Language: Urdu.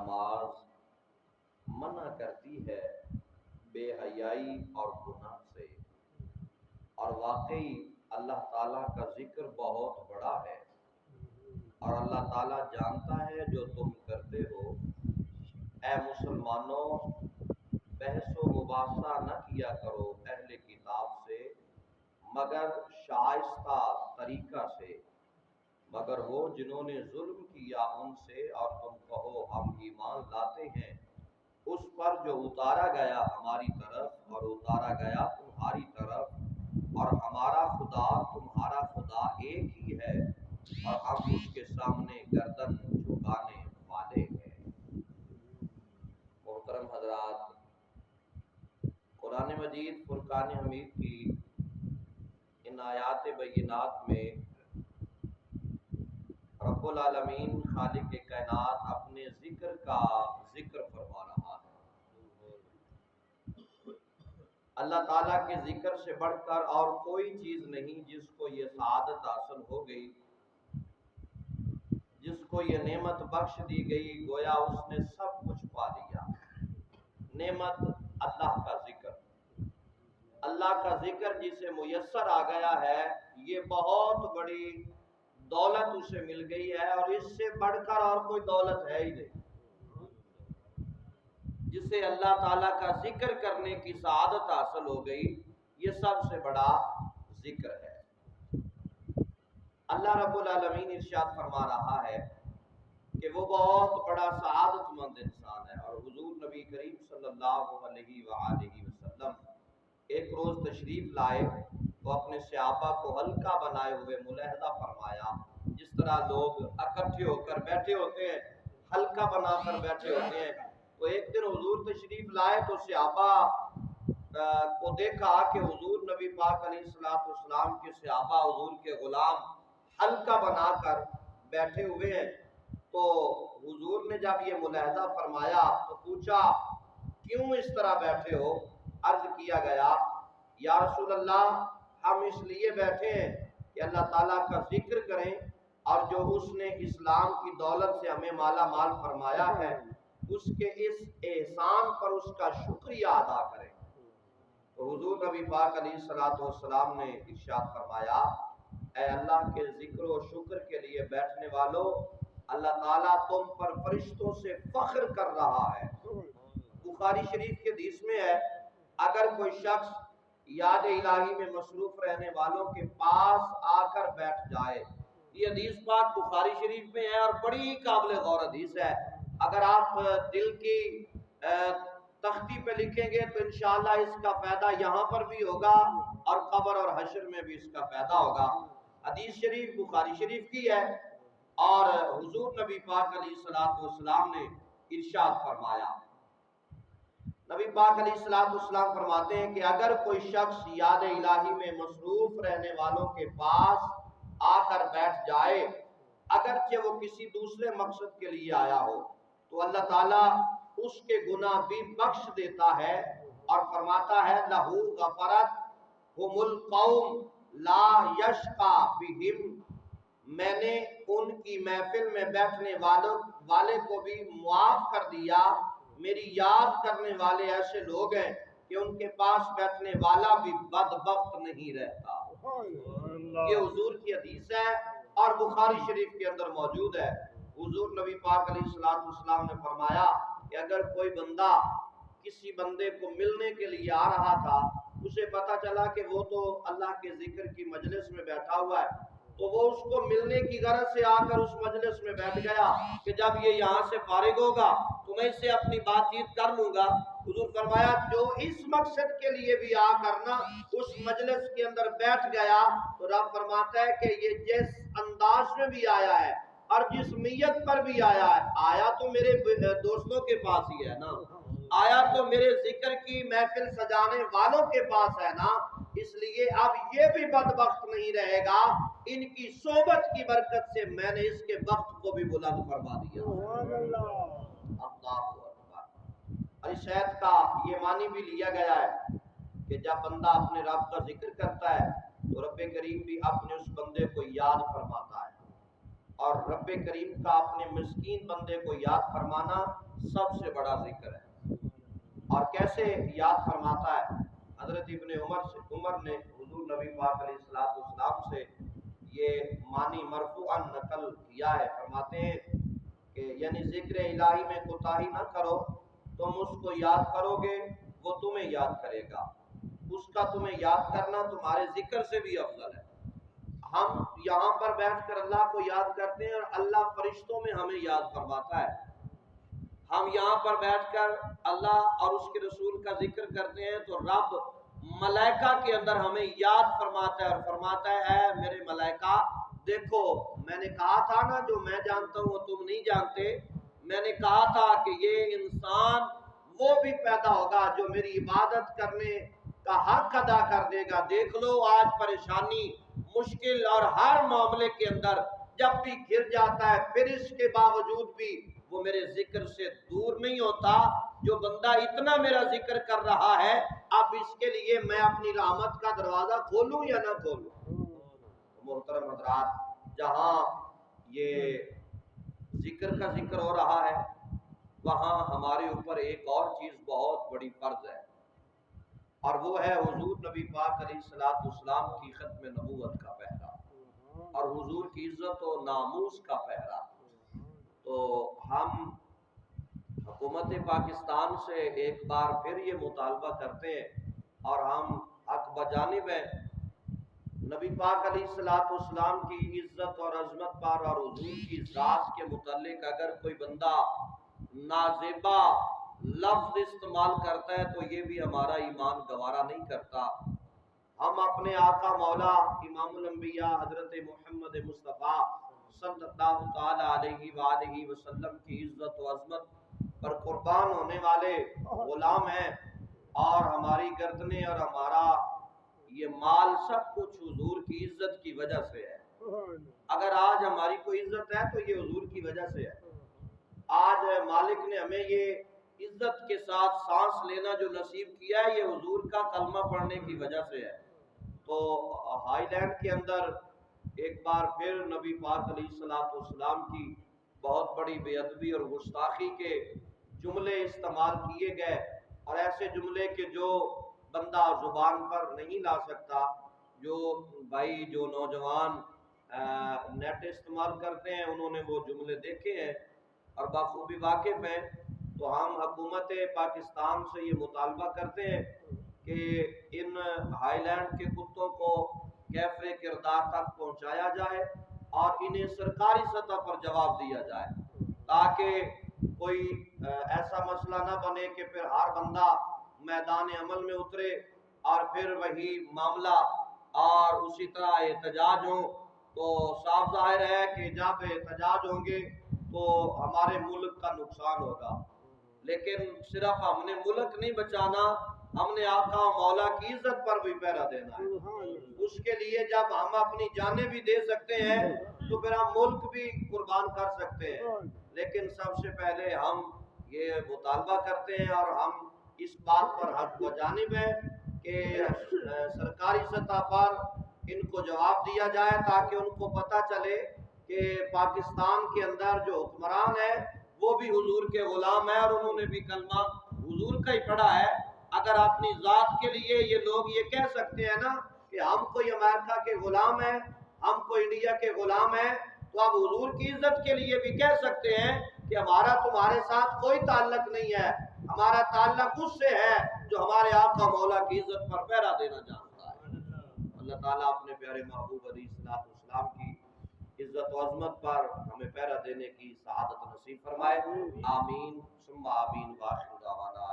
نماز منع کرتی ہے بے حیائی اور گناہ سے، اور واقعی اللہ تعالیٰ کا ذکر بہت بڑا ہے، اور اللہ تعالیٰ جانتا ہے جو تم کرتے ہو۔ اے مسلمانوں، بحث و مباحثہ نہ کیا کرو اہل کتاب سے مگر شائستہ طریقہ سے، مگر وہ جنہوں نے ظلم کیا ان سے، اور تم کہو ہم ایمان لاتے ہیں اس پر جو اتارا گیا ہماری طرف اور اتارا گیا تمہاری طرف، اور ہمارا خدا تمہارا خدا ایک ہی ہے، اور ہم اس کے سامنے گردن جھکانے والے ہیں۔ محترم حضرات، قرآن مجید فرقان حمید کی ان آیات بینات میں رب العالمین خالق کائنات اپنے ذکر کا ذکر فرما رہا ہے۔ اللہ تعالیٰ کے ذکر سے بڑھ کر اور کوئی چیز نہیں جس کو یہ سعادت حاصل ہو گئی، جس کو یہ نعمت بخش دی گئی، گویا اس نے سب کچھ پا لیا۔ نعمت اللہ کا ذکر، اللہ کا ذکر جسے میسر آ گیا ہے، یہ بہت بڑی دولت اسے مل گئی ہے، اور اس سے بڑھ کر اور کوئی دولت ہے ہی نہیں۔ جسے اللہ تعالیٰ کا ذکر کرنے کی سعادت حاصل ہو گئی، یہ سب سے بڑا ذکر ہے۔ اللہ رب العالمین ارشاد فرما رہا ہے کہ وہ بہت بڑا سعادت مند انسان ہے، اور حضور نبی کریم صلی اللہ علیہ وآلہ وسلم ایک روز تشریف لائے تو اپنے صحابہ کو ہلکا بنائے ہوئے ملاحظہ فرمایا، جس طرح لوگ اکٹھے ہو کر بیٹھے ہوتے ہیں، ہلکا بنا کر بیٹھے ہوتے ہیں۔ تو ایک دن حضور تشریف لائے تو صحابہ کو دیکھا کہ حضور نبی پاک علیہ السلام کے صحابہ حضور کے غلام ہلکا بنا کر بیٹھے ہوئے ہیں۔ تو حضور نے جب یہ ملاحظہ فرمایا تو پوچھا کیوں اس طرح بیٹھے ہو؟ عرض کیا گیا یا رسول اللہ، ہم اس لیے بیٹھے ہیں کہ اللہ تعالیٰ کا ذکر کریں، اور جو اس نے اسلام کی دولت سے ہمیں مالا مال فرمایا ہے اس کے اس احسان پر اس کا شکریہ ادا کریں۔ تو حضور نبی پاک علیہ السلام نے ارشاد فرمایا، اے اللہ کے ذکر و شکر کے لیے بیٹھنے والوں، اللہ تعالیٰ تم پر فرشتوں سے فخر کر رہا ہے۔ بخاری شریف کے حدیث میں ہے، اگر کوئی شخص یاد الہی میں مصروف رہنے والوں کے پاس آ کر بیٹھ جائے، یہ حدیث پاک بخاری شریف میں ہے اور بڑی قابل غور حدیث ہے۔ اگر آپ دل کی تختی پہ لکھیں گے تو انشاءاللہ اس کا فائدہ یہاں پر بھی ہوگا اور قبر اور حشر میں بھی اس کا فائدہ ہوگا۔ حدیث شریف بخاری شریف کی ہے، اور حضور نبی پاک علیہ السلام نے ارشاد فرمایا، نبی پاک علیہ السلام فرماتے ہیں کہ اگر کوئی شخص یاد الہی میں مصروف رہنے والوں کے پاس آ کر بیٹھ جائے، اگرچہ وہ کسی دوسرے مقصد کے لیے آیا ہو، تو اللہ تعالیٰ اس کے گناہ بھی بخش دیتا ہے، اور فرماتا ہے لہو غفرت ہم القوم لا یشقا بہم، میں نے ان کی محفل میں بیٹھنے والے کو بھی معاف کر دیا۔ میری یاد کرنے والے ایسے لوگ ہیں کہ ان کے پاس بیٹھنے والا بھی بدبخت نہیں رہتا۔ یہ حضور کی حدیث ہے اور بخاری شریف کے اندر موجود ہے۔ حضور نبی پاک علیہ السلام نے فرمایا کہ اگر کوئی بندہ کسی بندے کو ملنے کے لیے آ رہا تھا، اسے پتا چلا کہ وہ تو اللہ کے ذکر کی مجلس میں بیٹھا ہوا ہے، تو وہ اس کو ملنے کی غرض سے آ کر اس مجلس میں بیٹھ گیا کہ جب یہ یہاں سے فارغ ہوگا تو میں اس سے اپنی بات چیت کر لوں گا۔ حضور فرمایا جو اس مقصد کے لیے بھی آ کر نا اس مجلس کے اندر بیٹھ گیا، تو رب فرماتا ہے کہ یہ جس انداز میں بھی آیا ہے اور جس نیت پر بھی آیا ہے، آیا تو میرے دوستوں کے پاس ہی ہے نا، آیا تو میرے ذکر کی محفل سجانے والوں کے پاس ہے نا، اس لیے اب یہ بھی بدبخت نہیں رہے گا، ان کی صحبت کی برکت سے میں نے اس کے وقت کو بھی بلند فرما دیا۔ اللہ اکبر۔ اور اس آیت کا یہ معنی بھی لیا گیا ہے کہ جب بندہ اپنے رب کا ذکر کرتا ہے تو رب کریم بھی اپنے اس بندے کو یاد فرماتا ہے، اور رب کریم کا اپنے مسکین بندے کو یاد فرمانا سب سے بڑا ذکر ہے۔ اور کیسے یاد فرماتا ہے؟ حضرت ابن عمر نے حضور نبی پاک علیہ السلام سے یہ معنی مرفوعاً نقل کیا ہے، فرماتے ہیں کہ یعنی ذکر الہی میں کوتاہی نہ کرو، تم اس کو یاد کرو گے وہ تمہیں یاد کرے گا، اس کا تمہیں یاد کرنا تمہارے ذکر سے بھی افضل ہے۔ ہم یہاں پر بیٹھ کر اللہ کو یاد کرتے ہیں اور اللہ فرشتوں میں ہمیں یاد فرماتا ہے۔ ہم یہاں پر بیٹھ کر اللہ اور اس کے رسول کا ذکر کرتے ہیں تو رب ملائکہ کے اندر ہمیں یاد فرماتا ہے اور فرماتا ہے اے میرے ملائکہ دیکھو، میں نے کہا تھا نا جو میں جانتا ہوں وہ تم نہیں جانتے، میں نے کہا تھا کہ یہ انسان وہ بھی پیدا ہوگا جو میری عبادت کرنے کا حق ادا کر دے گا۔ دیکھ لو آج پریشانی، مشکل اور ہر معاملے کے اندر جب بھی گر جاتا ہے پھر اس کے باوجود بھی وہ میرے ذکر سے دور نہیں ہوتا۔ جو بندہ اتنا میرا ذکر کر رہا ہے اب اس کے لیے میں اپنی رحمت کا دروازہ کھولوں یا نہ کھولوں؟ محترم حضرات، جہاں یہ ذکر کا ذکر ہو رہا ہے وہاں ہمارے اوپر ایک اور چیز بہت بڑی فرض ہے، اور وہ ہے حضور نبی پاک علیہ السلام کی ختم نبوت کا پہرا اور حضور کی عزت و ناموس کا پہرا۔ تو ہم حکومت پاکستان سے ایک بار پھر یہ مطالبہ کرتے ہیں اور ہم حق بجانب ہیں، نبی پاک علیہ السلام کی عزت اور عظمت پر اور حضور کی ذات کے متعلق اگر کوئی بندہ نازیبا لفظ استعمال کرتا ہے تو یہ بھی ہمارا ایمان گوارا نہیں کرتا۔ ہم اپنے آقا مولا امام الانبیاء حضرت محمد مصطفیٰ صلی اللہ تعالی علیہ وآلہ وسلم کی عزت و عظمت پر قربان ہونے والے غلام ہیں، اور ہماری گردنیں اور ہمارا یہ مال سب کچھ حضور کی عزت کی وجہ سے ہے۔ اگر آج ہماری کوئی عزت ہے تو یہ حضور کی وجہ سے ہے۔ آج مالک نے ہمیں یہ عزت کے ساتھ سانس لینا جو نصیب کیا ہے یہ حضور کا کلمہ پڑھنے کی وجہ سے ہے۔ تو ہائی لینڈ کے اندر ایک بار پھر نبی پاک علیہ السلام کی بہت بڑی بے ادبی اور گستاخی کے جملے استعمال کیے گئے، اور ایسے جملے کہ جو بندہ زبان پر نہیں لا سکتا۔ جو بھائی جو نوجوان نیٹ استعمال کرتے ہیں انہوں نے وہ جملے دیکھے ہیں اور بخوبی واقف ہیں۔ تو ہم حکومت پاکستان سے یہ مطالبہ کرتے ہیں کہ ان ہائی لینڈ کے کتوں کو کیف کردار تک پہنچایا جائے اور انہیں سرکاری سطح پر جواب دیا جائے، تاکہ کوئی ایسا مسئلہ نہ بنے کہ پھر ہر بندہ میدان عمل میں اترے اور پھر وہی معاملہ اور اسی طرح احتجاج ہوں۔ تو صاف ظاہر ہے کہ جب احتجاج ہوں گے تو ہمارے ملک کا نقصان ہوگا، لیکن صرف ہم نے ملک نہیں بچانا، ہم نے آقا مولا کی عزت پر بھی پہرا دینا ہے۔ اس کے لیے جب ہم اپنی جانیں بھی دے سکتے ہیں تو پھر ہم ملک بھی قربان کر سکتے ہیں، لیکن سب سے پہلے ہم یہ مطالبہ کرتے ہیں اور ہم اس بات پر حق بجانب ہے کہ سرکاری سطح پر ان کو جواب دیا جائے، تاکہ ان کو پتہ چلے کہ پاکستان کے اندر جو حکمران ہے وہ بھی حضور کے غلام ہے اور انہوں نے بھی کلمہ حضور کا ہی پڑھا ہے۔ اگر اپنی ذات کے لیے یہ لوگ یہ کہہ سکتے ہیں نا کہ ہم کوئی امریکہ کے غلام ہیں، ہم کوئی انڈیا کے غلام ہیں، تو اب حضور کی عزت کے لیے بھی کہہ سکتے ہیں کہ ہمارا تمہارے ساتھ کوئی تعلق نہیں ہے، ہمارا تعلق اس سے ہے جو ہمارے آقا مولا کی عزت پر پہرا دینا جانتا ہے۔ اللہ تعالیٰ اپنے پیارے محبوب علیہ السلام کی عزت و عظمت پر ہمیں پہرا دینے کی سعادت نصیب فرمائے۔ آمین ثم آمین۔ وآخر دعوانا